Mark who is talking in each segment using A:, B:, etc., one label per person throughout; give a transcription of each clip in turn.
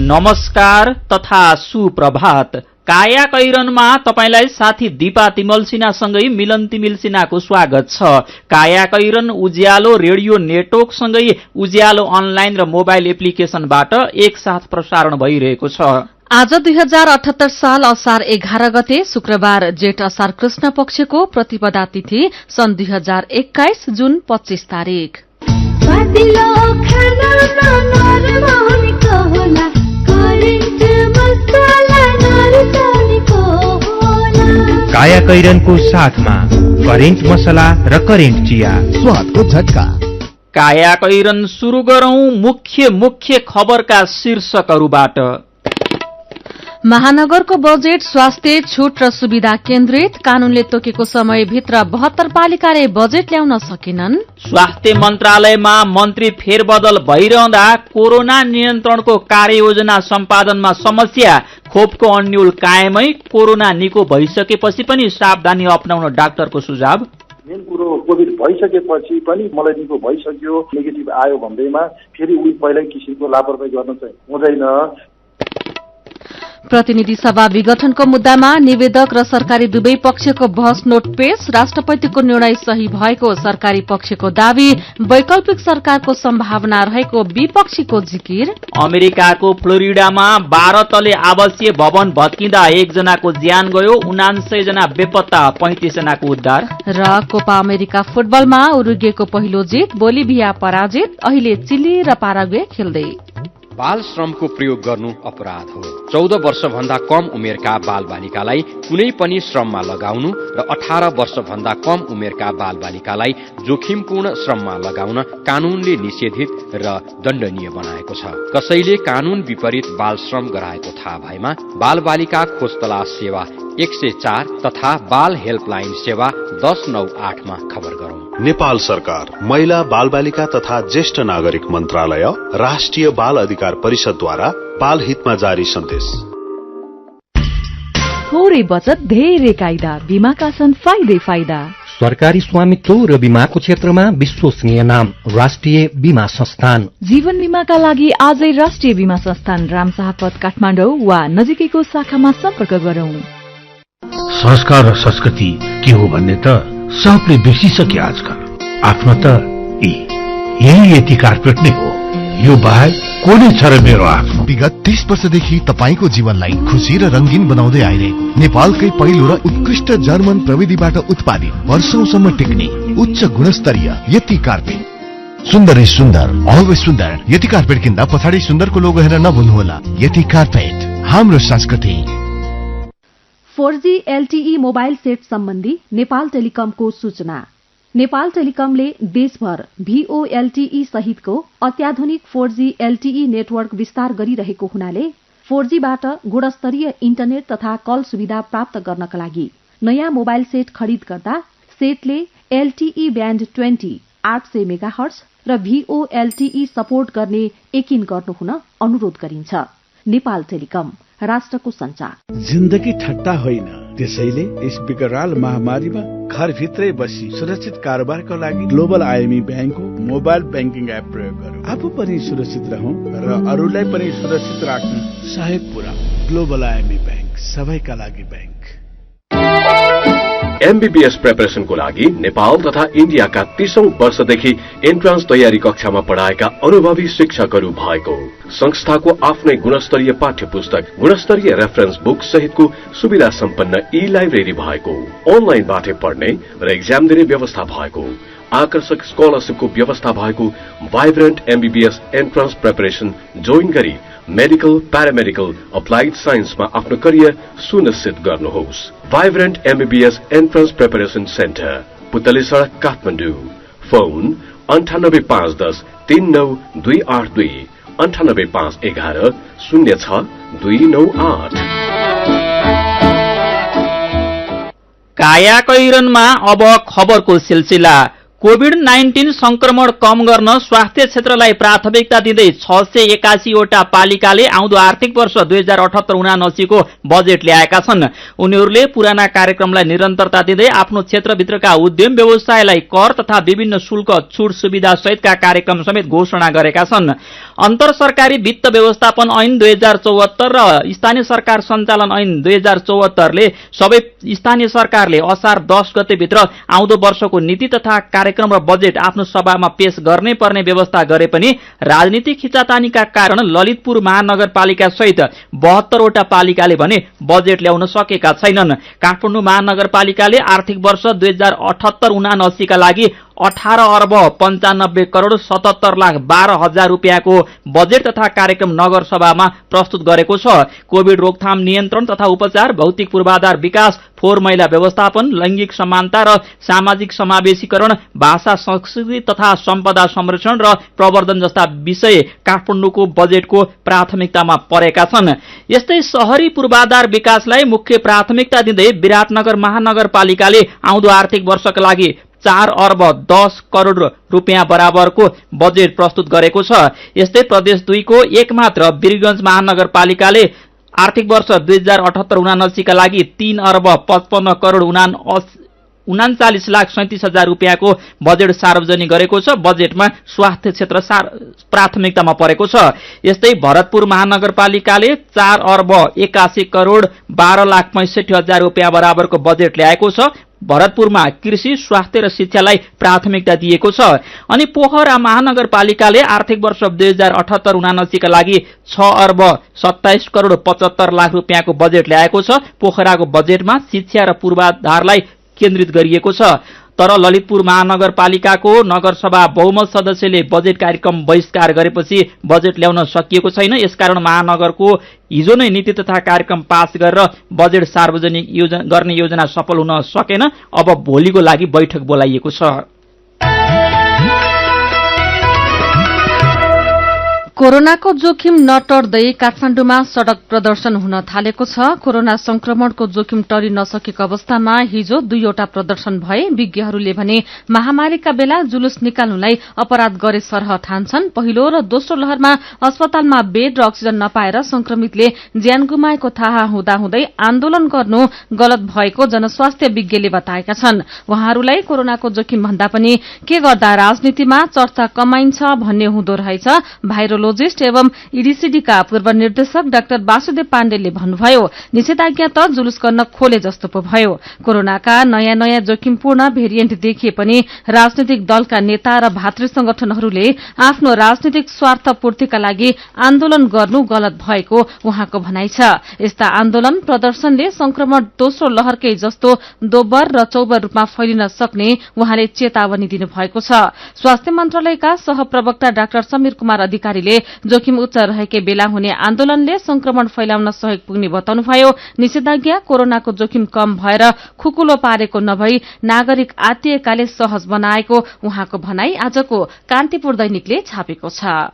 A: नमस्कार तथा सुप्रभात। काया कैरनमा तपाईलाई साथी दीपा तिमल सिन्हासँगै मिलन तिमिल सिन्हाको स्वागत छ। काया कैरन उज्यालो रेडियो नेटवर्क सँगै उज्यालो अनलाइन र मोबाइल एप्लिकेशनबाट एकसाथ प्रसारण भइरहेको छ।
B: आज 2078 साल असार 11 गते शुक्रबार जेठ असार कृष्ण पक्षको प्रतिपदा तिथि सन् 2021 जुन 25 तारिक।
C: काया कैरनको साथमा करेन्ट मसला र करेन्ट चिया, स्वादको झट्का।
A: काया कैरन सुरु गरौं मुख्य खबरका शीर्षकहरूबाट।
B: महानगरको बजेट स्वास्थ्य छूट र सुविधा केन्द्रित, कानूनले तोकेको समयभित्र 72 पालिकाले बजेट ल्याउन सकेनन्।
A: स्वास्थ्य मन्त्रालयमा मन्त्री फेरबदल भइरहँदा कोरोना नियन्त्रणको कार्ययोजना सम्पादनमा समस्या, खोपको अन्यल कायमै, कोरोना निको भइसकेपछि पनि सावधानी अपनाउन डाक्टरको सुझाव।
D: मेन कुरो कोभिड भइसकेपछि पनि मलाई निको भइसक्यो, नेगेटिभ आयो भन्दैमा फेरि उही पहिल्यै किसिमको लापरवाही गर्न चाहिँ हुँदैन।
B: प्रतिनिधि सभा विघटनको मुद्दामा निवेदक र सरकारी दुवै पक्षको बहस नोट पेश, राष्ट्रपतिको निर्णय सही भएको सरकारी पक्षको दावी, वैकल्पिक सरकारको सम्भावना रहेको विपक्षीको जिकिर।
A: अमेरिकाको फ्लोरिडामा 12 तले आवासीय भवन भत्किँदा 1 जनाको ज्यान गयो, 79 जना बेपत्ता, 35 जनाको उद्धार।
B: र कोपा अमेरिका फुटबलमा उरुग्वेको पहिलो जित, बोलिभिया पराजित, अहिले चिली र पाराग्वे खेल्दै।
E: बाल श्रमको प्रयोग गर्नु अपराध हो। 14 वर्षभन्दा कम उमेरका बालबालिकालाई कुनै पनि श्रममा लगाउनु र 18 वर्षभन्दा कम उमेरका बालबालिकालाई जोखिमपूर्ण श्रममा लगाउन कानूनले निषेधित र दण्डनीय बनाएको छ। कसैले कानून विपरीत बाल श्रम गराएको थाहा भएमा बालबालिका खोज तलास सेवा 104 तथा बाल हेल्पलाइन सेवा 1098 मा खबर गरौं।
F: नेपाल सरकार, महिला, बालबालिका तथा ज्येष्ठ नागरिक मन्त्रालय, राष्ट्रिय बाल अधिकार परिषदद्वारा बाल हितमा जारी सन्देश।
G: थोरै बचत धेरै कायदा, बीमाका छन् फाइदा।
C: सरकारी स्वामित्व र बीमाको क्षेत्रमा विश्वसनीय नाम राष्ट्रिय बीमा संस्थान।
G: जीवन बीमाका लागि आजै राष्ट्रिय बीमा संस्थान रामशाहपथ काठमाडौँ वा नजिकैको शाखामा सम्पर्क गरौं।
H: संस्कार र संस्कृति के हो भन्ने त सबले बिर्सिसके आजकल। आफ्नो त यही यति कार्पेट नै हो, यो बाहेक को नै छ र मेरो आफ्नो।
I: विगत 30 वर्षदेखि तपाईको जीवनलाई खुशी र रंगीन बनाउँदै आइरहेको नेपालकै पहिलो र उत्कृष्ट जर्मन प्रविधिबाट उत्पादित, वर्षौंसम्म टिक्ने उच्च गुणस्तरीय यति कार्पेट। सुन्दर सुन्दर, अलवेज सुन्दर। यति कार्पेट किन्दा पछाडि सुन्दरको लोगो हेर्न नभुल्नुहोला। यति कार्पेट, हाम्रो संस्कृति।
J: 4G LTE मोबाइल सेट सम्बन्धी नेपाल टेलिकमको सूचना। नेपाल टेलिकमले देशभर VoLTE सहितको अत्याधुनिक 4G LTE नेटवर्क विस्तार गरिरहेको हुनाले 4G बाट गुणस्तरीय इन्टरनेट तथा कल सुविधा प्राप्त गर्नका लागि नयाँ मोबाइल सेट खरिद गर्दा सेटले LTE ब्यान्ड 20 800 मेगाहर्ज र VoLTE सपोर्ट गर्ने यकिन गर्नुहुन अनुरोध गरिन्छ। नेपाल टेलिकम, राष्ट्रको संचार।
K: जिन्दगी ठट्टा होइन, त्यसैले यस विकराल महामारीमा घरभित्रै बसी सुरक्षित कारोबारको लागि ग्लोबल IME ब्याङ्कको मोबाइल ब्याङ्किङ एप प्रयोग गरौँ। आफू पनि सुरक्षित रहौं र अरूलाई पनि सुरक्षित राख्न सहयोग पुर्याउँ। ग्लोबल IME ब्याङ्क, सबैका लागि ब्याङ्क।
L: MBBS प्रिपरेसनको लागि नेपाल तथा इन्डियाका 30औं वर्षदेखि एन्ट्रान्स तयारी कक्षामा पढाएका अनुभवी शिक्षकहरू भएको संस्थाको आफ्नै गुणस्तरीय पाठ्य पुस्तक, गुणस्तरीय रेफरेन्स बुक सहितको सुविधा सम्पन्न ई-लाइब्रेरी भएको, अनलाइनबाटै पढ्ने र एक्जाम दिने व्यवस्था भएको, आकर्षक स्कलरशिपको व्यवस्था भएको vibrant MBBS entrance preparation join गरी मेडिकल, प्यारामेडिकल, अप्लाइड साइन्समा आफ्नो करियर सुनिश्चित गर्नुहोस्। Vibrant MBBS entrance preparation centre, पुतली सडक, काठमाडौँ। फोन 985110 39282 985111 06298।
A: काया कैरनमा अब खबरको सिलसिला। कोभिड-19 संक्रमण कम गर्न स्वास्थ्य क्षेत्रलाई प्राथमिकता दिँदै 681 वटा पालिकाले आउँदो आर्थिक वर्ष 2078-79 को बजेट ल्याएका छन्। उनीहरूले पुराना कार्यक्रमलाई निरन्तरता दिँदै आफ्नो क्षेत्रभित्रका उद्यम व्यवसायलाई कर तथा विभिन्न शुल्क छुट सुविधा सहितका कार्यक्रम समेत घोषणा गरेका छन्। अन्तर सरकारी वित्त व्यवस्थापन ऐन 2074 र स्थानीय सरकार सञ्चालन ऐन 2074 ले सबै स्थानीय सरकारले असार 10 गते भित्र आउँदो वर्षको नीति तथा कार्यक्रम र बजेट आफ्नो सभामा पेश गर्नै पर्ने व्यवस्था गरे पनि राजनीतिक खिचातानीका कारण ललितपुर महानगरपालिका सहित 72 वटा पालिकाले भने बजेट ल्याउन सकेका छैनन्। काठमाडौँ महानगरपालिकाले आर्थिक वर्ष 2078-79 का लागि 18 अर्ब 95 करोड़ 77 लाख 12 हजार रुपियाँको बजेट तथा कार्यक्रम नगर सभामा प्रस्तुत गरेको छ। कोभिड रोकथाम नियन्त्रण तथा उपचार, भौतिक पूर्वाधार विकास, फोहोर मैला व्यवस्थापन, लैंगिक समानता र सामाजिक समावेशीकरण, भाषा संस्कृति तथा सम्पदा संरक्षण र प्रवर्धन जस्ता विषय काठमाडौँको बजेटको प्राथमिकतामा परेका छन्। यस्तै शहरी पूर्वाधार विकासलाई मुख्य प्राथमिकता दिँदै विराटनगर महानगरपालिकाले आउँदो आर्थिक वर्षका लागि 4 अर्ब 10 करोड़ रुपियाँ बराबरको बजेट प्रस्तुत गरेको छ। यस्तै प्रदेश 2 को एकमात्र वीरगंज महानगरपालिकाले आर्थिक वर्ष 2078-79 का लागि 3 अर्ब 55 करोड़ 39 लाख 37 हजार रुपियाँको बजेट सार्वजनिक गरेको छ। बजेटमा स्वास्थ्य क्षेत्र प्राथमिकतामा परेको छ। यस्तै भरतपुर महानगरपालिकाले 4 अर्ब 81 करोड़ 12 लाख 65 हजार रुपियाँ बराबरको बजेट ल्याएको छ। भरतपुरमा कृषि, स्वास्थ्य र शिक्षालाई प्राथमिकता दिएको छ। अनि पोखरा महानगरपालिकाले आर्थिक वर्ष 2078-79 का लागि 6 अर्ब 27 करोड़ 75 लाख रुपियाँको बजेट ल्याएको छ। पोखराको बजेटमा शिक्षा र पूर्वाधारलाई केन्द्रित गरिएको छ। तर ललितपुर महानगरपालिकाको नगरसभा बहुमत सदस्यले बजेट कार्यक्रम बहिष्कार गरेपछि बजेट ल्याउन सकिएको छैन। यसकारण महानगरको हिजो नै नीति तथा कार्यक्रम पास गरेर बजेट सार्वजनिक गर्ने योजना सफल हुन सकेन। अब भोलिको लागि बैठक बोलाइएको छ।
B: कोरोनाको जोखिम नटर्दै काठमाडौँमा सड़क प्रदर्शन हुन थालेको छ। कोरोना संक्रमणको जोखिम टरि नसकेको अवस्थामा हिजो 2 वटा प्रदर्शन भए। विज्ञहरूले भने महामारीका बेला जुलुस निकाल्नुलाई अपराध गरे सरह ठान्छन्। पहिलो र दोस्रो लहरमा अस्पतालमा बेड र अक्सिजन नपाएर संक्रमितले ज्यान गुमाएको थाहा हुँदाहुँदै आन्दोलन गर्नु गलत भएको जनस्वास्थ्य विज्ञले बताएका छन्। उहाँहरूलाई कोरोनाको जोखिम भन्दा पनि के गर्दा राजनीतिमा चर्चा कमाइन्छ भन्ने हुँदो रहेछ। भाइरोलोजिस्ट एवं ईडीसीडीका पूर्व निर्देशक डाक्टर वासुदेव पाण्डेले भन्नुभयो, निषेधाज्ञा त जुलुस गर्न खोले जस्तो पो भयो। कोरोनाका नयाँ नयाँ जोखिमपूर्ण भेरिएन्ट देखिए पनि राजनीतिक दलका नेता र भातृ संगठनहरूले आफ्नो राजनीतिक स्वार्थ पूर्तिका लागि आन्दोलन गर्नु गलत भएको उहाँको भनाइ छ। यस्ता आन्दोलन प्रदर्शनले संक्रमण दोस्रो लहरकै जस्तो दोब्बर र चौबर रूपमा फैलिन सक्ने उहाँले चेतावनी दिनुभएको छ। स्वास्थ्य मन्त्रालयका सहप्रवक्ता डाक्टर समीर कुमार अधिकारीले जोखिम उच्च रहेकै बेला हुने आन्दोलनले संक्रमण फैलाउन सहयोग पुग्ने बताउनुभयो। निषेधाज्ञा कोरोनाको जोखिम कम भएर खुकुलो पारेको नभई नागरिक आत्तिएकाले सहज बनाएको उहाँको भनाई आजको कान्तिपुर दैनिकले छापेको छ।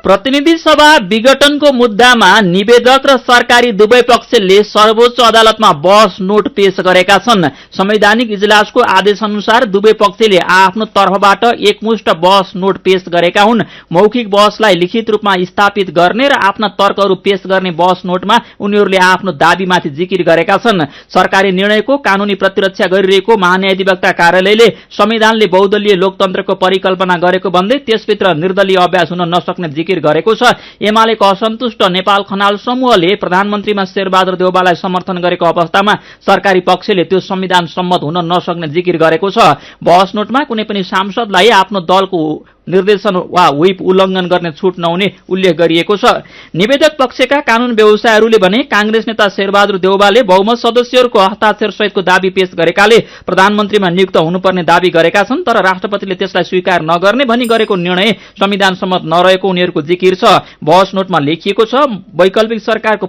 A: प्रतिनिधि सभा विघटनको मुद्दामा निवेदक र सरकारी दुवै पक्षले सर्वोच्च अदालतमा बहस नोट पेश गरेका छन्। संवैधानिक इजलासको आदेश अनुसार दुवै पक्षले आफ्नो तर्फबाट एकमुष्ट बहस नोट पेश गरेका हुन्। मौखिक बहसलाई लिखित रूपमा स्थापित गर्ने र आफ्ना तर्कहरू पेश गर्ने बहस नोटमा उनीहरूले आफ्नो दाबीमाथि जिकिर गरेका छन्। सरकारी निर्णयको कानूनी प्रतिरक्षा गरिरहेको महान्यायाधिवक्ता कार्यालयले संविधानले बहुदलीय लोकतन्त्रको परिकल्पना गरेको भन्दै त्यसभित्र निर्दलीय अभ्यास हुन नसक्ने जिकिर गरेको छ। एमालेको असन्तुष्ट नेपाल खनाल समूहले प्रधानमन्त्रीमा शेरबहादुर देउवालाई समर्थन गरेको अवस्थामा सरकारी पक्षले त्यो संविधान सम्मत हुन नसक्ने जिकिर गरेको छ। बहस नोटमा कुनै पनि सांसदलाई आफ्नो दलको निर्देशन वा व्हिप उल्लंघन गर्ने छूट नहुने उल्लेख गरिएको छ। निवेदक पक्षका कानून व्यवसायीहरूले भने कांग्रेस नेता शेरबहादुर देउवाले बहुमत सदस्यहरूको हस्ताक्षर सहितको दाबी पेश गरेकाले प्रधानमन्त्रीमा नियुक्त हुनुपर्ने दाबी गरेका छन्। तर राष्ट्रपतिले त्यसलाई स्वीकार नगर्ने भनी गरेको निर्णय संविधान सम्मत नरहेको उनीहरूको जिकिर छ। बहस नोटमा लेखिएको छ, वैकल्पिक सरकारको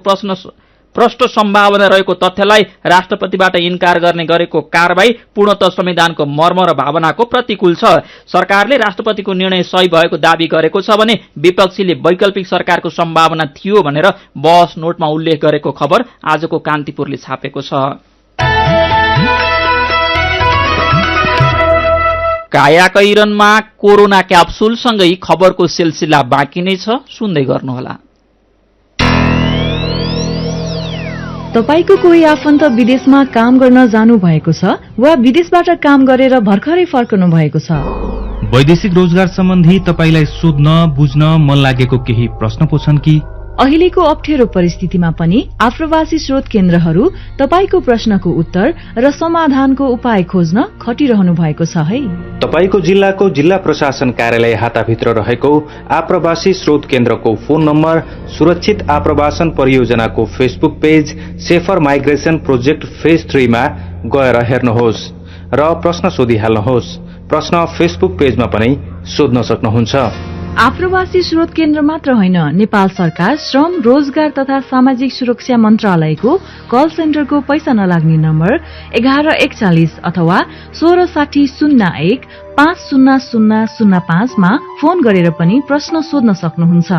A: प्रष्ट सम्भावना रहेको तथ्यलाई राष्ट्रपतिबाट इन्कार गर्ने गरेको कारबाही पूर्णतः संविधानको मर्म र भावनाको प्रतिकूल छ। सरकारले राष्ट्रपतिको निर्णय सही भएको दाबी गरेको छ भने विपक्षीले वैकल्पिक सरकारको सम्भावना थियो भनेर बहस नोटमा उल्लेख गरेको खबर आजको कान्तिपुरले छापेको छ। कायाकैरनमा कोरोना क्याप्सुलसँगै खबरको सिलसिला बाँकी नै छ, सुन्दै गर्नुहोला।
G: तपाईको कोही आफन्त विदेशमा काम गर्न जानु भएको छ वा विदेशबाट काम गरेर भर्खरै फर्कनु भएको छ?
C: वैदेशिक रोजगार सम्बन्धी तपाईलाई सोध्न बुझ्न मन लागेको केही प्रश्न पो छन् कि?
G: अहिलेको अप्ठ्यारो परिस्थितिमा पनि आप्रवासी स्रोत केन्द्रहरू तपाईको प्रश्नको उत्तर र समाधानको उपाय खोज्न खटिरहनु भएको छ है।
M: तपाईको जिल्लाको जिल्ला प्रशासन कार्यालय हाताभित्र रहेको आप्रवासी स्रोत केन्द्रको फोन नम्बर, सुरक्षित आप्रवासन परियोजनाको Facebook page safer migration project phase 3 मा गएर हेर्नुहोस् र प्रश्न सोधिहाल्नुहोस्। प्रश्न फेसबुक पेजमा पनि सोध्न सक्नुहुन्छ।
G: आप्रवासी स्रोत केन्द्र मात्र होइन, नेपाल सरकार श्रम, रोजगार तथा सामाजिक सुरक्षा मन्त्रालयको कल सेन्टरको पैसा नलाग्ने नम्बर 1141 अथवा 166001 50005 मा फोन गरेर पनि प्रश्न सोध्न सक्नुहुन्छ।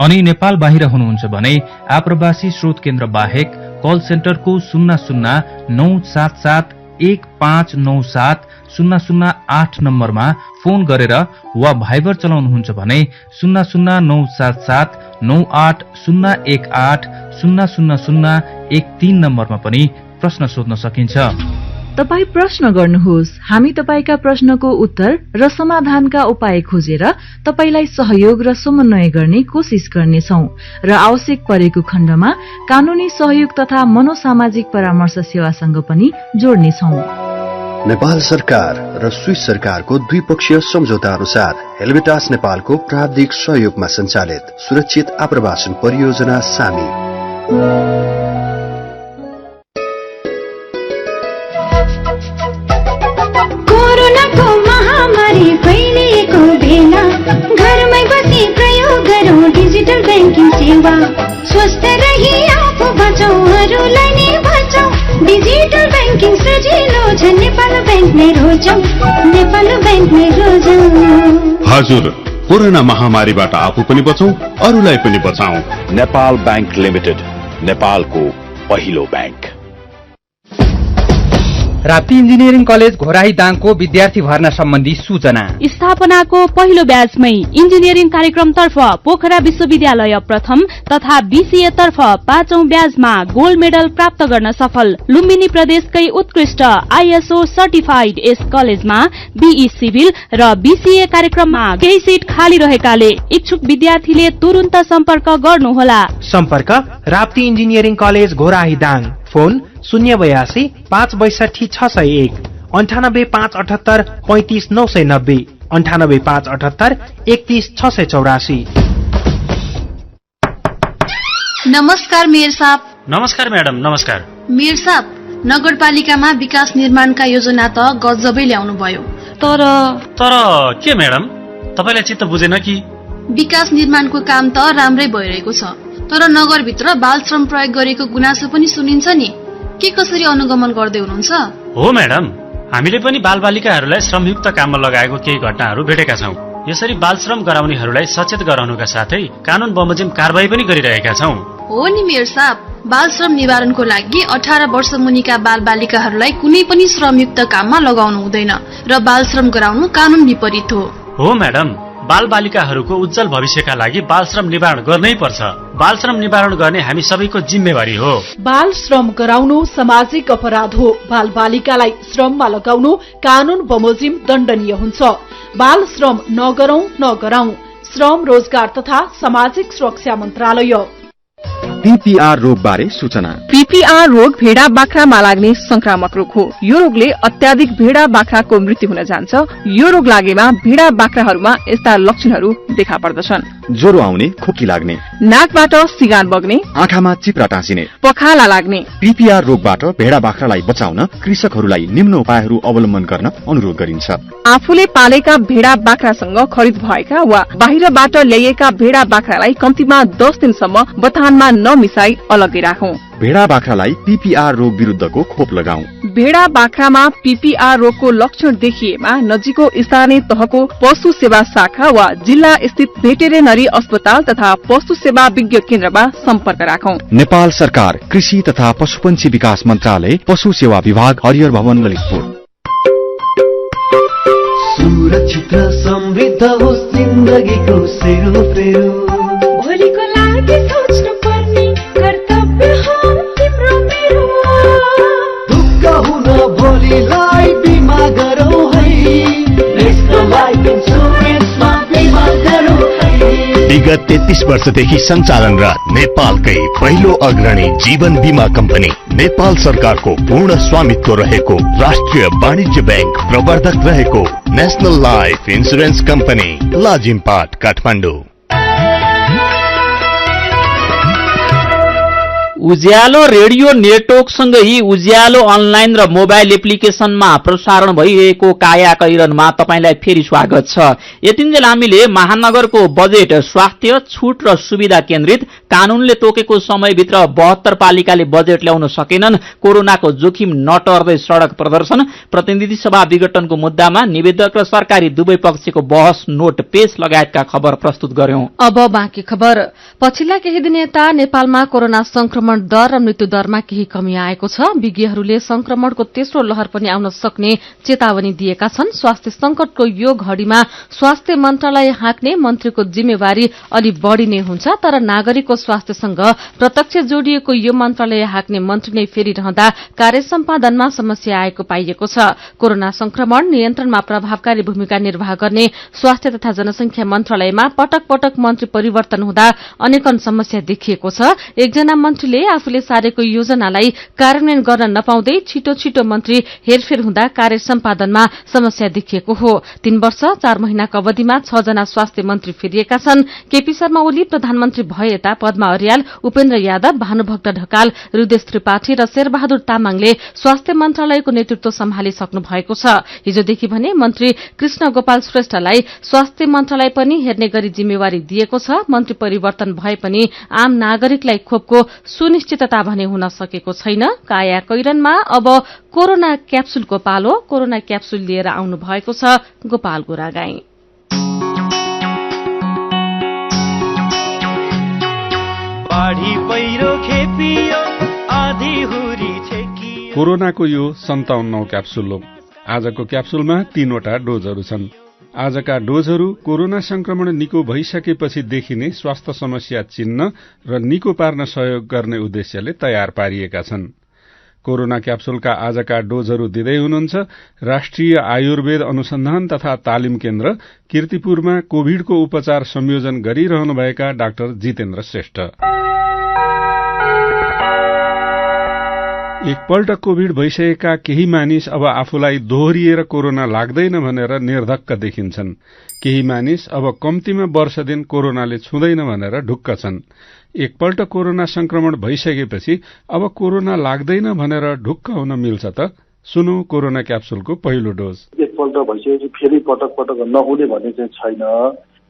C: अनि नेपाल बाहिर हुनुहुन्छ भने आप्रवासी स्रोत केन्द्र बाहेक कल सेन्टरको 009771 1597 008 नम्बरमा फोन गरेर वा भाइबर चलाउनुहुन्छ भने 00977 98018 00013 नम्बरमा पनि प्रश्न सोध्न सकिन्छ।
G: तपाई प्रश्न गर्नुहोस्, हामी तपाईका प्रश्नको उत्तर र समाधानका उपाय खोजेर तपाईलाई सहयोग र समन्वय गर्ने कोशिश गर्नेछौं र आवश्यक परेको खण्डमा कानूनी सहयोग तथा मनोसामाजिक परामर्श सेवासँग पनि जोड्नेछौं।
F: नेपाल सरकार र स्विस सरकारको द्विपक्षीय सम्झौता अनुसार हेल्वेटास नेपालको प्राविधिक सहयोगमा सञ्चालित सुरक्षित आप्रवासन परियोजना सामेल।
N: कोरोनाको महामारी फैलिएको बेला घरमै बसी प्रयोग गरौँ डिजिटल ब्याङ्किङ सेवा। स्वस्थ रही आफू बचाउ, अरूलाई नि बचाउ। डिजिटल ब्याङ्किङ सजिलो छ, नेपाल ब्याङ्क नै रोजौँ, नेपाल ब्याङ्क नै रोजौँ।
F: हजुर, कोरोना महामारीबाट आफू पनि बचौं, अरूलाई पनि बचाऊ।
O: नेपाल ब्याङ्क लिमिटेड, नेपालको पहिलो bank.
P: Rapti engineering college Ghorahi दाङको विद्यार्थी भर्ना सम्बन्धी सूचना।
Q: स्थापनाको पहिलो ब्याचमै इन्जिनियरिङ कार्यक्रमतर्फ पोखरा विश्वविद्यालय प्रथम तथा बीसीए तर्फ 5औं ब्याचमा गोल्ड मेडल प्राप्त गर्न सफल लुम्बिनी प्रदेशकै उत्कृष्ट आईएसओ सर्टिफाइड यस कलेजमा बीई सिभिल र बीसीए कार्यक्रममा केही सिट खाली रहेकाले इच्छुक विद्यार्थीले तुरुन्त सम्पर्क गर्नुहोला।
P: सम्पर्क Rapti engineering college Ghorahi Dang. Phone 082 562 601 98 578 35 990 98 578 31 684।
R: नमस्कार मेयर साहब।
S: नमस्कार म्याडम। नमस्कार
R: मेयर साहब, नगरपालिकामा विकास निर्माणका योजना त गजबै ल्याउनु भयो, तर
S: के म्याडम, तपाईलाई चित्त बुझेन कि?
R: विकास निर्माणको काम त राम्रै भइरहेको छ, तर नगरभित्र बाल श्रम प्रयोग गरेको गुनासो पनि सुनिन्छ नि। के कसरी अनुगमन गर्दै हुनुहुन्छ?
S: हो म्याडम, हामीले पनि बालबालिकाहरूलाई श्रमयुक्त काममा लगाएको केही घटनाहरू भेटेका छौं। यसरी बाल श्रम गराउनेहरूलाई सचेत गराउनुका साथै कानून बमोजिम कारबाही पनि गरिरहेका छौं।
R: हो नि मेयर साहब, बाल श्रम निवारणको लागि 18 वर्ष मुनिका बालबालिकाहरूलाई कुनै पनि श्रमयुक्त काममा लगाउनु हुँदैन र बाल श्रम गराउनु कानून विपरीत हो।
S: हो म्याडम, बाल बालिकाहरूको उज्जवल भविष्यका लागि बाल श्रम निवारण गर्नै पर्छ। बाल श्रम निवारण गर्ने हामी सबैको जिम्मेवारी हो।
T: बाल श्रम गराउनु सामाजिक अपराध हो। बाल बालिकालाई श्रममा लगाउनु कानून बमोजिम दण्डनीय हुन्छ। बाल श्रम नगराउँ। श्रम, रोजगार तथा सामाजिक सुरक्षा मन्त्रालय।
O: पीपीआर रोग बारे सूचना।
U: पीपीआर रोग भेडा बाख्रामा लाग्ने संक्रामक रोग हो। यो रोगले अत्याधिक भेडा बाख्राको मृत्यु हुन जान्छ। यो रोग लागेमा भेडा बाख्राहरूमा यस्ता लक्षणहरू देखा पर्दछन्:
O: ज्वरो आउने, खोकी लाग्ने,
U: नाकबाट सिगान बग्ने,
O: आँखामा चिप्रा टाँसिने,
U: पखाला लाग्ने।
O: पीपीआर रोगबाट भेडा बाख्रालाई बचाउन कृषकहरूलाई निम्न उपायहरू अवलम्बन गर्न अनुरोध गरिन्छ।
U: आफूले पालेका भेडा बाख्रासँग खरिद भएका वा बाहिरबाट ल्याइएका भेडा बाख्रालाई कम्तीमा 10 दिनसम्म बथानमा नमिसाई अलग्गै राखौं।
O: भेडा बाख्रालाई पीपीआर रोग विरुद्धको खोप लगाऊ।
U: भेडा बाख्रामा पीपीआर रोगको लक्षण देखिएमा नजिकको स्थानीय तहको पशु सेवा शाखा वा जिल्ला स्थित भेटेरिनरी अस्पताल तथा पशु सेवा विज्ञ केन्द्रमा सम्पर्क राखौं।
O: नेपाल सरकार, कृषि तथा पशुपन्छी विकास मन्त्रालय, पशु सेवा विभाग, हरियर भवन, ललितपुर।
D: सुरक्षित र समृद्ध होस् जिन्दगीको सेरोफेरो
N: भोलिको लागि सोच्नु पर्ने कर्तव्य हो तिम्रो मेरो
D: दुःख हुन भोलिलाई बिमा गरौँ है नेसनल लाइफ इन्सुरेन्समा बिमा गरौँ है।
I: विगत 33 वर्षदेखि सञ्चालनरत नेपालकै पहिलो अग्रणी जीवन बीमा कम्पनी नेपाल सरकारको पूर्ण स्वामित्व रहेको राष्ट्रिय वाणिज्य बैंक प्रवर्धक रहेको national life insurance company Lazimpat Kathmandu.
A: Ujyaalo radio नेटवर्कसँगै उज्यालो अनलाइन र मोबाइल एप्लिकेशनमा प्रसारण भइरहेको काया कैरनमा तपाईंलाई फेरि स्वागत छ। यतिन्जेल हामीले महानगरको बजेट स्वास्थ्य छुट र सुविधा केन्द्रित, कानूनले तोकेको समयभित्र 72 पालिकाले बजेट ल्याउन सकेनन्, कोरोनाको जोखिम नटर्दै सड़क प्रदर्शन, प्रतिनिधि सभा विघटनको मुद्दामा निवेदक र सरकारी दुवै पक्षको बहस, नोट पेश लगायतका खबर प्रस्तुत गर्यौं।
B: अब बाँकी खबर। पछिल्ला केही दिन यता नेपालमा कोरोना संक्रमण दर र मृत्यु दरमा केही कमी आएको छ। विज्ञहरूले संक्रमणको तेस्रो लहर पनि आउन सक्ने चेतावनी दिएका छन्। स्वास्थ्य संकटको यो घड़ीमा स्वास्थ्य मन्त्रालय हाँक्ने मन्त्रीको जिम्मेवारी अलि बढ़ी नै हुन्छ, तर नागरिकको स्वास्थ्यसँग प्रत्यक्ष जोडिएको यो मन्त्रालय हाँक्ने मन्त्री नै फेरि रहँदा कार्य सम्पादनमा समस्या आएको पाइएको छ। कोरोना संक्रमण नियन्त्रणमा प्रभावकारी भूमिका निर्वाह गर्ने स्वास्थ्य तथा जनसंख्या मन्त्रालयमा पटक पटक मन्त्री परिवर्तन हुँदा अनेकन समस्या देखिएको छ। एकजना मन्त्रीले आफूले सारेको योजनालाई कार्यान्वयन गर्न नपाउँदै छिटो छिटो मन्त्री हेरफेर हुँदा कार्य सम्पादनमा समस्या देखिएको हो। 3 वर्ष 4 महिनाको अवधिमा 6 जना स्वास्थ्य मन्त्री फेरिएका छन्। केपी शर्मा ओली प्रधानमन्त्री भए यता पद्मा अर्याल, उपेन्द्र यादव, भानुभक्त ढकाल, रुदेश त्रिपाठी र शेरबहादुर तामाङले स्वास्थ्य मन्त्रालयको नेतृत्व सम्हालिसक्नु भएको छ। हिजोदेखि भने मन्त्री कृष्ण गोपाल श्रेष्ठलाई स्वास्थ्य मन्त्रालय पनि हेर्ने गरी जिम्मेवारी दिएको छ। मन्त्री परिवर्तन भए पनि आम नागरिकलाई खोपको सुनिश्चितता भने हुन सकेको छैन। काया कैरनमा अब कोरोना क्याप्सुलको पालो। कोरोना क्याप्सुल लिएर आउनु भएको छ गोपाल गुरागाई।
V: कोरोनाको यो 57औं क्याप्सुल हो। आजको क्याप्सुलमा 3 वटा डोजहरू छन्। आजका डोजहरू कोरोना संक्रमण निको भइसकेपछि देखिने स्वास्थ्य समस्या चिन्न र निको पार्न सहयोग गर्ने उद्देश्यले तयार पारिएका छन्। कोरोना क्याप्सुलका आजका डोजहरू दिँदै हुनुहुन्छ राष्ट्रिय आयुर्वेद अनुसन्धान तथा तालिम केन्द्र कीर्तिपुरमा कोभिडको उपचार संयोजन गरिरहनुभएका डाक्टर जितेन्द्र श्रेष्ठ। एकपल्ट कोभिड भइसकेका केही मानिस अब आफूलाई दोहोरिएर कोरोना लाग्दैन भनेर निर्धक्क देखिन्छन्। केही मानिस अब कम्तीमा वर्ष दिन कोरोनाले छुँदैन भनेर ढुक्क छन्। एकपल्ट कोरोना संक्रमण भइसकेपछि अब कोरोना लाग्दैन भनेर ढुक्क हुन मिल्छ त? सुनौ कोरोना क्याप्सुलको पहिलो डोज।
W: एकपल्ट भइसकेपछि फेरि पटक पटक नहुने भन्ने चाहिँ छैन,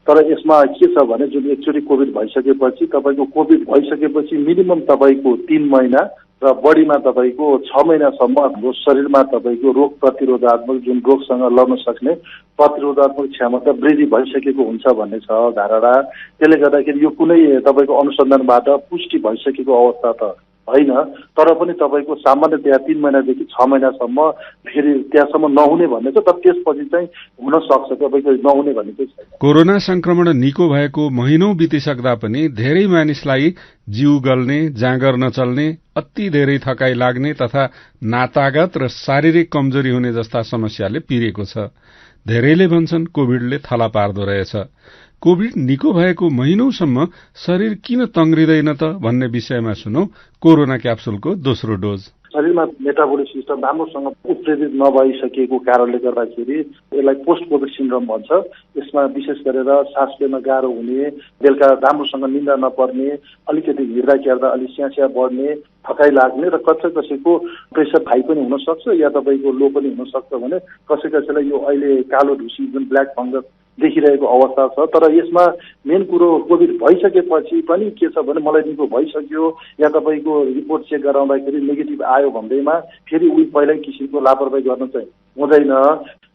W: तर यसमा के छ भने जुन एकचोटि कोभिड भइसकेपछि तपाईको कोभिड भइसकेपछि मिनिमम तपाईको 3 महिना र बढीमा तपाईको 6 महिनासम्म शरीरमा तपाईको रोग प्रतिरोधात्मक जुन रोगसँग लड्न सक्ने प्रतिरोधात्मक क्षमता वृद्धि भइसकेको हुन्छ भन्ने छ धारणा। त्यसले गर्दाखेरि यो कुनै तपाईको अनुसन्धानबाट पुष्टि भइसकेको अवस्था त होइन, तर पनि तपाईको सामान्यतया 3 महिनादेखि 6 महिनासम्म फेरि त्यहाँसम्म नहुने भन्ने छ, तर त्यसपछि चाहिँ हुन सक्छ तपाईको नहुने भन्ने चाहिँ छैन।
V: कोरोना संक्रमण निको भएको महिनौं बितिसक्दा पनि धेरै मानिसलाई जिउ गल्ने, जाँगर नचल्ने, अति धेरै थकाइ लाग्ने तथा नातागत र शारीरिक कमजोरी हुने जस्ता समस्याले पीरेको छ। धेरैले भन्छन् कोभिडले थला पार्दो रहेछ। कोभिड निको भएको महिनौसम्म शरीर किन तंग्रिदैन त भन्ने विषयमा सुनौ कोरोना क्याप्सुलको दोस्रो डोज।
W: शरीरमा मेटाबोलिक सिस्टम राम्रोसँग उत्प्रेरित नभइसकेको कारणले गर्दाखेरि यसलाई पोस्ट कोभिड सिन्ड्रोम भन्छ। यसमा विशेष गरेर सास लिन गाह्रो हुने, बेलुका राम्रोसँग निद्रा नपर्ने, अलिकति हिँड्दा केर्दा अलि स्यास्या बढ्ने, थकाइ लाग्ने र कसैको प्रेसर हाई पनि हुन सक्छ या तपाईको लो पनि हुन सक्छ भने कसैलाई यो अहिले कालो ढुसी जुन ब्ल्याक फंगस देखिरहेको अवस्था छ। तर यसमा मेन कुरो कोभिड भइसकेपछि पनि के छ भने मलाई निको भइसक्यो या तपाईँको रिपोर्ट चेक गराउँदाखेरि नेगेटिभ आयो भन्दैमा फेरि उही पहिल्यै किसिमको लापरवाही गर्न चाहिँ हुँदैन।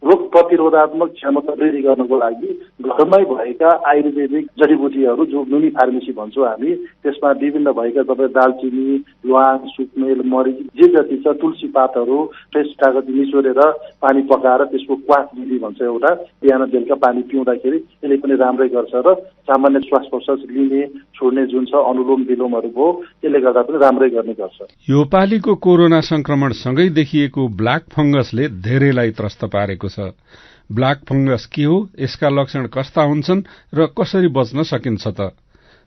W: रोग प्रतिरोधात्मक क्षमता वृद्धि गर्नको लागि घरमै भएका आयुर्वेदिक जडीबुटीहरू जो नुनी फार्मेसी भन्छौँ हामी, त्यसमा विभिन्न भएका तपाईँ दालचिनी, ल्वाङ, सुकमेल, मरिच जे जति छ तुलसी पातहरू फ्रेस कागज निचोरेर पानी पकाएर त्यसको क्वाथ विधि भन्छ एउटा, बिहान बेलुका पानी पिउँदाखेरि यसले पनि राम्रै गर्छ र सामान्य श्वास प्रश्वास लिने छोड्ने जुन छ अनुलोम विलोमहरू भयो त्यसले गर्दा पनि राम्रै गर्ने गर्छ।
V: यो पालीको कोरोना संक्रमण सँगै देखिएको ब्ल्याक फंगसले धेरैलाई त्रस्त पारेको छ। ब्ल्याक फंगस के हो, यसका लक्षण कस्ता हुन्छन् र कसरी बच्न सकिन्छ त?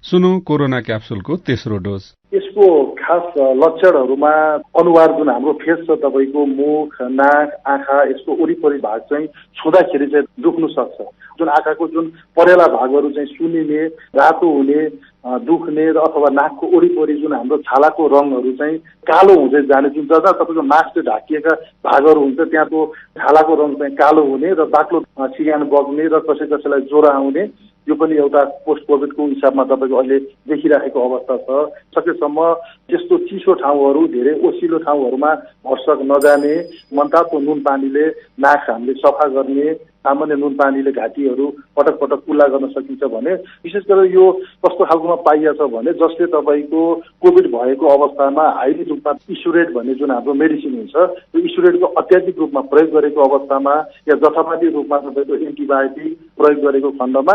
V: सुनौ कोरोना क्याप्सुलको तेस्रो डोज।
W: यसको खास लक्षणहरूमा अनुहार जुन हाम्रो फेस छ तपाईँको मुख, नाक, आँखा यसको वरिपरि भाग चाहिँ छुँदाखेरि चाहिँ दुख्नु सक्छ। जुन आँखाको जुन परेला भागहरू चाहिँ सुनिने, रातो हुने, दुख्ने र अथवा नाकको वरिपरि जुन हाम्रो छालाको रङहरू चाहिँ कालो हुँदै जाने, जुन जहाँ तपाईँको नाकले ढाकिएका भागहरू हुन्छ त्यहाँको छालाको रङ चाहिँ कालो हुने र बाक्लो सिगान बग्ने र कसैलाई ज्वरो आउने, यो पनि एउटा पोस्ट कोभिडको हिसाबमा तपाईँको अहिले देखिरहेको अवस्था छ। सकेसम्म त्यस्तो चिसो ठाउँहरू, धेरै ओसिलो ठाउँहरूमा भर्सक नजाने, मनतातो नुन पानीले नाक हामीले सफा गर्ने, सामान्य नुन पानीले घाँटीहरू पटक पटक कुल्ला गर्न सकिन्छ भने, विशेष गरेर यो कस्तो खालकोमा पाइएको छ भने जसले तपाईँको कोभिड भएको अवस्थामा हाइली रूपमा इस्युरेट भन्ने जुन हाम्रो मेडिसिन हुन्छ त्यो इस्युरेटको अत्याधिक रूपमा प्रयोग गरेको अवस्थामा या जथापाती रूपमा तपाईँको एन्टिबायोटिक प्रयोग गरेको खण्डमा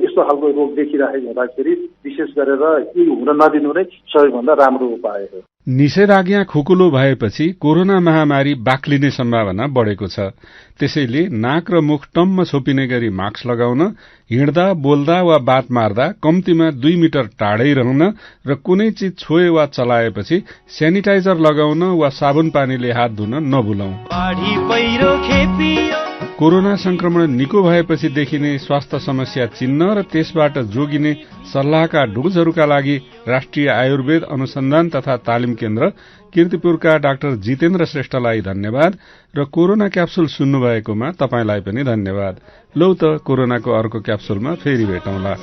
W: यस्तो खालको रोग देखिरहेको हुँदाखेरि विशेष गरेर यी हुन नदिनु नै सबैभन्दा राम्रो उपाय हो।
V: निषेधाज्ञा खुकुलो भएपछि कोरोना महामारी बाक्लिने सम्भावना बढेको छ। त्यसैले नाक र मुख टम्म छोपिने गरी मास्क लगाउन, हिँड्दा, बोल्दा वा बात मार्दा कम्तीमा 2 मिटर टाढै रहन र कुनै चीज छोए वा चलाएपछि स्यानिटाइजर लगाउन वा साबुन पानीले हात धुन नभुलौं। कोरोना संक्रमण निको भएपछि देखिने स्वास्थ्य समस्या चिन्ह र त्यसबाट जोगिने सल्लाहका डोजहरूका लागि राष्ट्रिय आयुर्वेद अनुसन्धान तथा तालिम केन्द्र कीर्तिपुरका डाक्टर जितेन्द्र श्रेष्ठलाई धन्यवाद र कोरोना क्याप्सुल सुन्नुभएकोमा तपाईलाई पनि धन्यवाद। लौ त कोरोनाको अर्को क्याप्सुलमा फेरि भेटौँला।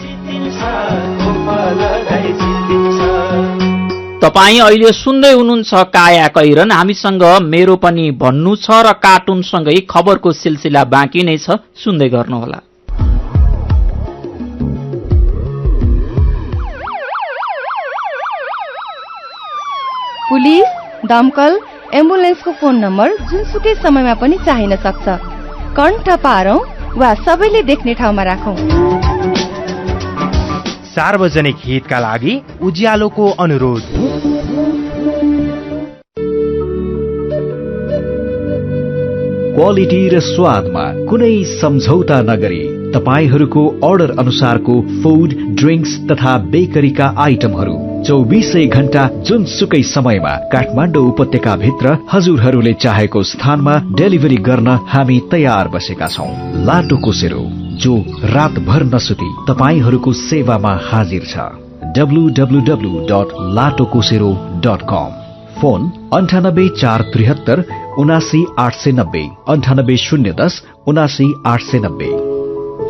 A: तपाईँ अहिले सुन्दै हुनुहुन्छ काया कैरन। हामीसँग मेरो पनि भन्नु छ र कार्टुनसँगै खबरको सिलसिला बाँकी नै छ, सुन्दै गर्नुहोला।
E: पुलिस, दमकल, एम्बुलेन्सको फोन नम्बर जुनसुकै समयमा पनि चाहिन सक्छ। कण्ठ पारौं वा सबैले देख्ने ठाउँमा राखौं।
C: सार्वजनिक हितका लागि उज्यालोको अनुरोध।
H: क्वालिटी र स्वादमा कुनै सम्झौता नगरी तपाईहरूको अर्डर अनुसारको फूड, ड्रिंक्स तथा बेकरीका आइटमहरू 24 घण्टा जुनसुकै समयमा काठमाडौँ उपत्यका भित्र हजुरहरूले चाहेको स्थानमा डेलिभरी गर्न हामी तयार बसेका छौं। लाटो कोसेरो जो रातभर नसुती तपाईहरूको सेवामा हाजिर छ। www.latokosero.com। फोन 9847 79890 98010 79890।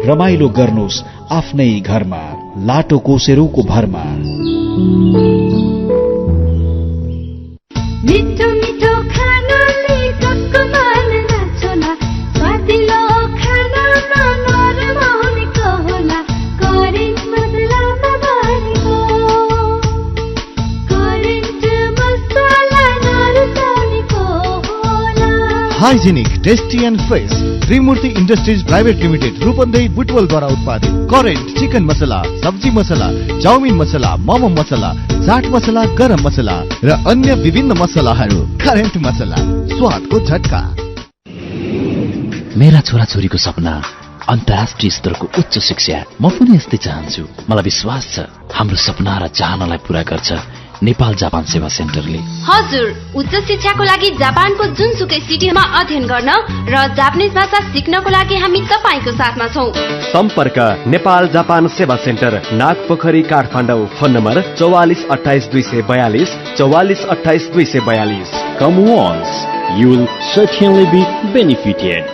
H: रमाइलो गर्नुहोस् आफ्नै घरमा लाटो कोसेरोको भरमा।
N: मिठो मिठो खानाले कसको मन नाच्ला, स्वादिलो खानामा नरम हुनेको होला, करेन्ट मसलामा बनेको, करेन्ट मसला नरुचाउनेको होला।
I: Hygienic, tasty and fresh Trimurti industries private limited Rupandehi बुटवलद्वारा उत्पादित करेन्ट चिकन मसला, सब्जी मसला, चाउमिन मसला, मोमो मसला, चाट मसला, गरम मसला र अन्य विभिन्न मसलाहरू। करेन्ट मसला, स्वादको झट्का।
J: मेरा छोराछोरीको सपना अन्तर्राष्ट्रिय स्तरको उच्च शिक्षा। म पनि यस्तै चाहन्छु। मलाई विश्वास छ हाम्रो सपना र चाहनालाई पूरा गर्छ नेपाल जापान सेवा सेन्टरले।
X: हजुर, उच्च शिक्षाको लागि जापानको जुनसुकै सिटीमा अध्ययन गर्न र जापानिज भाषा सिक्नको लागि हामी तपाईको साथमा छौं।
Y: सम्पर्क नेपाल जापान सेवा centre, Nagpokhari, Kathmandu. Phone number 4428 242 4428 242।
Z: Come once, you will certainly be benefited.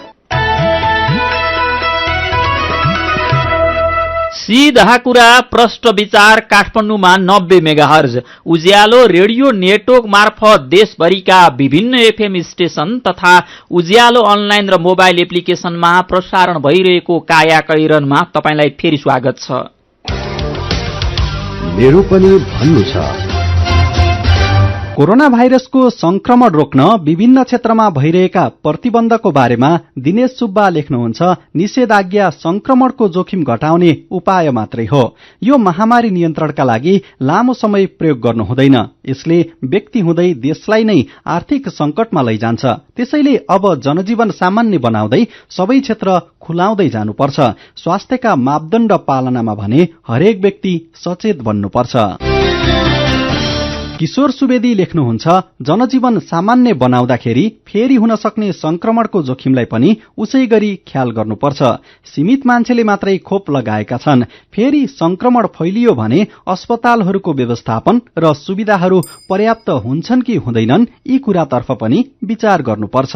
A: सीधा कुरा प्रष्ट विचार काठमाडौँमा 90 मेगाहर्ज उज्यालो रेडियो नेटवर्क मार्फत देशभरिका विभिन्न एफएम स्टेशन तथा उज्यालो अनलाइन र मोबाइल एप्लिकेशनमा प्रसारण भइरहेको काया कैरनमा तपाईंलाई फेरि स्वागत छ।
F: मेरो पनि भन्नु छ।
G: कोरोना भाइरसको संक्रमण रोक्न विभिन्न क्षेत्रमा भइरहेका प्रतिबन्धको बारेमा दिनेश सुब्बा लेख्नुहुन्छ, निषेधाज्ञा संक्रमणको जोखिम घटाउने उपाय मात्रै हो। यो महामारी नियन्त्रणका लागि लामो समय प्रयोग गर्नु हुँदैन। यसले व्यक्ति हुँदै देशलाई नै आर्थिक संकटमा लैजान्छ। त्यसैले अब जनजीवन सामान्य बनाउँदै सबै क्षेत्र खुलाउँदै जानुपर्छ। स्वास्थ्यका मापदण्ड पालनामा भने हरेक व्यक्ति सचेत बन्नुपर्छ। किशोर सुवेदी लेख्नुहुन्छ, जनजीवन सामान्य बनाउँदाखेरि फेरि हुन सक्ने संक्रमणको जोखिमलाई पनि उसै गरी ख्याल गर्नुपर्छ। सीमित मान्छेले मात्रै खोप लगाएका छन्। फेरि संक्रमण फैलियो भने अस्पतालहरूको व्यवस्थापन र सुविधाहरू पर्याप्त हुन्छन् कि हुँदैनन्, यी कुरातर्फ पनि विचार गर्नुपर्छ।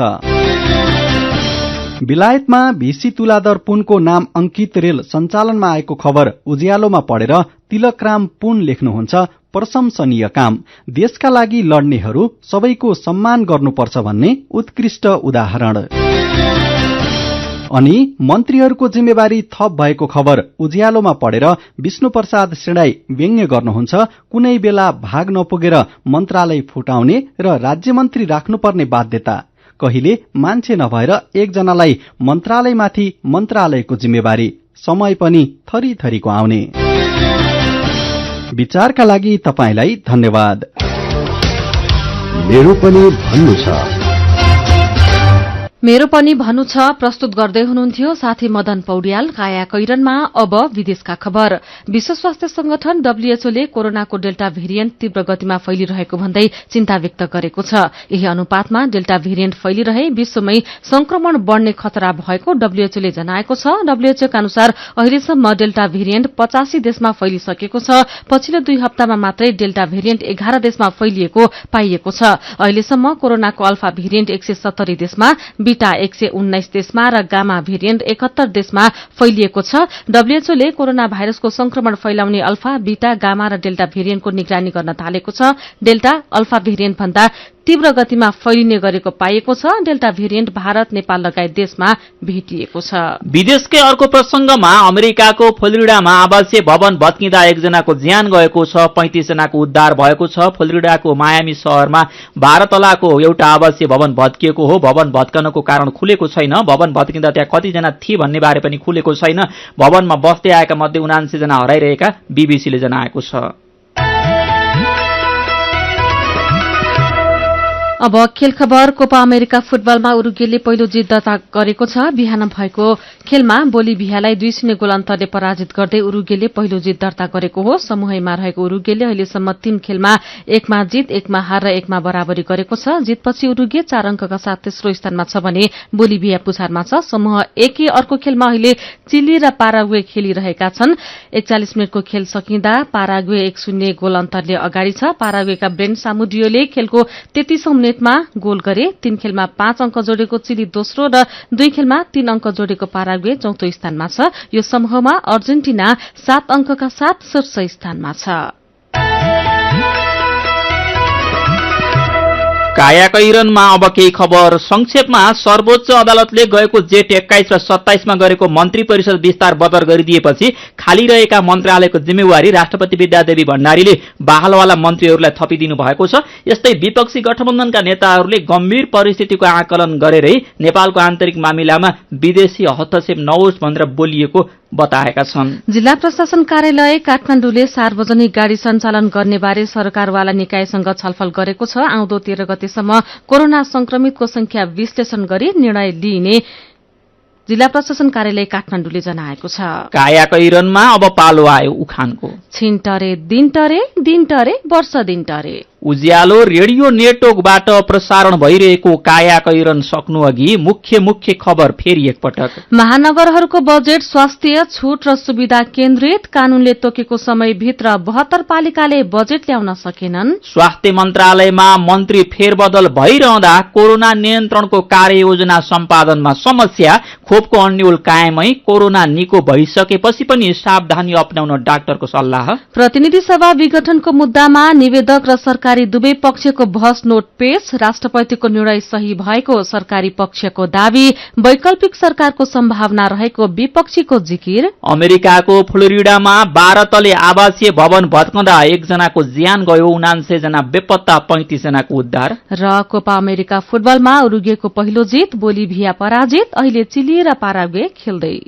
G: बेलायतमा भिसी तुलादर पुनको नाम अंकित रेल सञ्चालनमा आएको खबर उज्यालोमा पढेर तिलकराम पुन लेख्नुहुन्छ, प्रशंसनीय काम। देशका लागि लड्नेहरू सबैको सम्मान गर्नुपर्छ भन्ने उत्कृष्ट उदाहरण। अनि मन्त्रीहरूको जिम्मेवारी थप भएको खबर उज्यालोमा पढेर विष्णु प्रसाद सेडाई व्यङ्ग्य गर्नुहुन्छ, कुनै बेला भाग नपुगेर मन्त्रालय फुटाउने र राज्यमन्त्री राख्नुपर्ने बाध्यता। कहिले मान्छे नभएर एकजनालाई मन्त्रालयमाथि मन्त्रालयको जिम्मेवारी, समय पनि थरी थरीको आउने। विचारका लागि तपाईलाई धन्यवाद।
F: मेरो पनि भन्नु छ।
B: मेरो पनि भन्नु छ प्रस्तुत गर्दै हुनुहुन्थ्यो साथी मदन पौड्याल। काया कैरनमा अब विदेशका खबर। विश्व स्वास्थ्य संगठन डब्ल्यूएचओले कोरोनाको डेल्टा भेरिएन्ट तीव्र गतिमा फैलिरहेको भन्दै चिन्ता व्यक्त गरेको छ। यही अनुपातमा डेल्टा भेरिएन्ट फैलिरहे विश्वमै संक्रमण बढ़ने खतरा भएको डब्ल्यूएचओले जनाएको छ। डब्ल्यूएचओका अनुसार अहिलेसम्म डेल्टा भेरिएन्ट 85 देशमा फैलिसकेको छ। पछिल्लो 2 हप्तामा मात्रै डेल्टा भेरिएन्ट 11 देशमा फैलिएको पाइएको छ। अहिलेसम्म कोरोनाको अल्फा भेरिएन्ट 170 देशमा, बीटा 119 देशमा र गामा भेरिएन्ट 71 देशमा फैलिएको छ। डब्ल्यूएचओले कोरोना भाइरसको संक्रमण फैलाउने अल्फा, बीटा, गामा र डेल्टा भेरिएन्टको निगरानी गर्न थालेको छ। डेल्टा अल्फा भेरिएन्ट भन्दा तीव्र गतिमा फैलिने गरेको पाइएको छ। डेल्टा भेरिएन्ट भारत, नेपाल लगायत देशमा भेटिएको छ।
A: विदेशकै अर्को प्रसंगमा अमेरिकाको फ्लोरिडामा आवासीय भवन भत्किँदा एकजनाको ज्यान गएको छ, 35 जनाको उद्धार भएको छ। फ्लोरिडाको मायामी शहरमा 12 तलाको एउटा आवासीय भवन भत्किएको हो। भवन भत्कनको कारण खुलेको छैन। भवन भत्किँदा त्यहाँ कतिजना थिए भन्ने बारे पनि खुलेको छैन। भवनमा बस्दै आएका मध्ये 79 जना हराइरहेका बीबीसीले जनाएको छ।
B: अब खेल खबर। कोपा अमेरिका फुटबलमा उरुग्वेले पहिलो जित दर्ता गरेको छ। बिहान भएको खेलमा बोलिभियालाई 2-0 गोल अन्तरले पराजित गर्दै उरुग्वेले पहिलो जित दर्ता गरेको हो। समूह एमा रहेको उरुग्वेले अहिलेसम्म 3 खेलमा 1 मा जित, 1 मा हार र 1 मा बराबरी गरेको छ। जितपछि उरुग्वे 4 अंकका साथ तेस्रो स्थानमा छ भने बोलिभिया पुछारमा छ। समूह ए की अर्को खेलमा अहिले चिली र पाराग्वे खेलिरहेका छन्। 41 मिनटको खेल सकिँदा पाराग्वे 1-0 गोल अन्तरले अगाडि छ। पाराग्वेका ब्रेन सामुडियोले खेलको 33औं मिनेटमा गोल गरे। 3 खेलमा 5 अंक जोडेको चिली दोस्रो र 2 खेलमा 3 अंक जोडेको पाराग्वे चौथो स्थानमा छ। यो समूहमा अर्जेन्टिना 7 अंकका साथ शीर्ष स्थानमा छ।
A: काया कैरनमा अब केही खबर संक्षेपमा। सर्वोच्च अदालतले गएको जेठ 21 र 27 मा गरेको मन्त्री परिषद विस्तार बदर गरिदिएपछि खाली रहेका मन्त्रालयको जिम्मेवारी राष्ट्रपति विद्यादेवी भण्डारीले बहालवाला मन्त्रीहरूलाई थपिदिनु भएको छ। यस्तै विपक्षी गठबन्धनका नेताहरूले गम्भीर परिस्थितिको आकलन गरेरै नेपालको आन्तरिक मामिलामा विदेशी हस्तक्षेप नहोस् भनेर बोलिएको बताएका छन्।
B: जिल्ला प्रशासन कार्यालय काठमाडौँले सार्वजनिक गाड़ी सञ्चालन गर्ने बारे सरकारवाला निकायसँग छलफल गरेको छ। आउँदो 13 गतेसम्म कोरोना संक्रमितको संख्या विश्लेषण गरी निर्णय लिइने जिल्ला प्रशासन कार्यालय काठमाडौँले जनाएको छ।
A: काया कैरनमा अब पालो आयो उखानको।
B: छिन टरे दिन टरे, दिन टरे वर्ष दिन टरे।
A: उज्यालो रेडियो नेटवर्कबाट प्रसारण भइरहेको कायाकैरन सक्नु अघि मुख्य खबर फेरि एकपटक।
B: महानगरहरूको बजेट स्वास्थ्य छूट र सुविधा केन्द्रित, कानूनले तोकेको समयभित्र 72 पालिकाले बजेट ल्याउन सकेनन्।
A: स्वास्थ्य मन्त्रालयमा मन्त्री फेरबदल भइरहँदा कोरोना नियन्त्रणको कार्ययोजना सम्पादनमा समस्या, खोपको अन्यल कायमै, कोरोना निको भइसकेपछि पनि सावधानी अपनाउन डाक्टरको सल्लाह।
B: प्रतिनिधि सभा विघटनको मुद्दामा निवेदक र सरकारी दुवै पक्षको बहस नोट पेश, राष्ट्रपतिको निर्णय सही भएको सरकारी पक्षको दावी, वैकल्पिक सरकारको सम्भावना रहेको विपक्षीको जिकिर।
A: अमेरिकाको फ्लोरिडामा 12 तले आवासीय भवन भत्कँदा 1 जनाको ज्यान गयो, 79 जना बेपत्ता, 35 जनाको उद्धार।
B: र कोपा अमेरिका फुटबलमा उरुग्वेको पहिलो जित, बोलिभिया पराजित, अहिले चिली र पाराग्वे खेल्दै।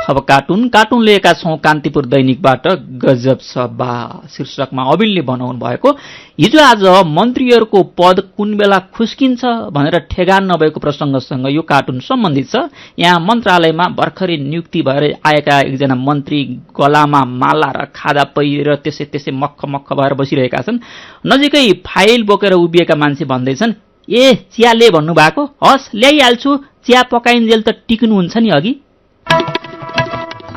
B: अब कार्टुन लिएका छौं कान्तिपुर दैनिकबाट। गजब सभा शीर्षकमा अबिलले बनाउनु भएको, हिजो आज मन्त्रीहरूको पद कुन बेला खुस्किन्छ भनेर ठेगान नभएको प्रसंगसँग यो कार्टुन सम्बन्धित छ। यहाँ मन्त्रालयमा भर्खरै नियुक्ति भएर आएका एकजना मन्त्री गलामा माला र खादा पहिरेर त्यसै मक्ख भएर बसिरहेका छन्। नजिकै फाइल बोकेर उभिएका मान्छे भन्दैछन्, ए चिया ले भन्नुभएको, हस् ल्याइहाल्छु, चिया पकाइन्जेल त टिक्नुहुन्छ नि अघि।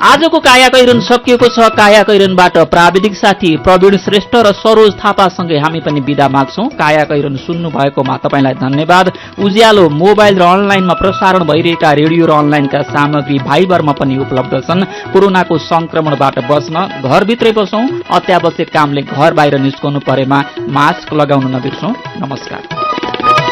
B: आजको कायाकैरन सकिएको छ। कायाकैरनबाट प्राविधिक साथी प्रवीण श्रेष्ठ र सरोज थापासँगै हामी पनि बिदा माग्छौं। कायाकैरन सुन्नु भएकोमा तपाईलाई धन्यवाद। उज्यालो मोबाइल र अनलाइनमा प्रसारण भइरहेका रेडियो र अनलाइनका सामग्री भाइबरमा पनि उपलब्ध छन्। कोरोनाको संक्रमणबाट बच्न घरभित्रै बसौं, अत्यावश्यक कामले घर बाहिर निस्कनु परेमा मास्क लगाउन नबिर्सौं। नमस्कार।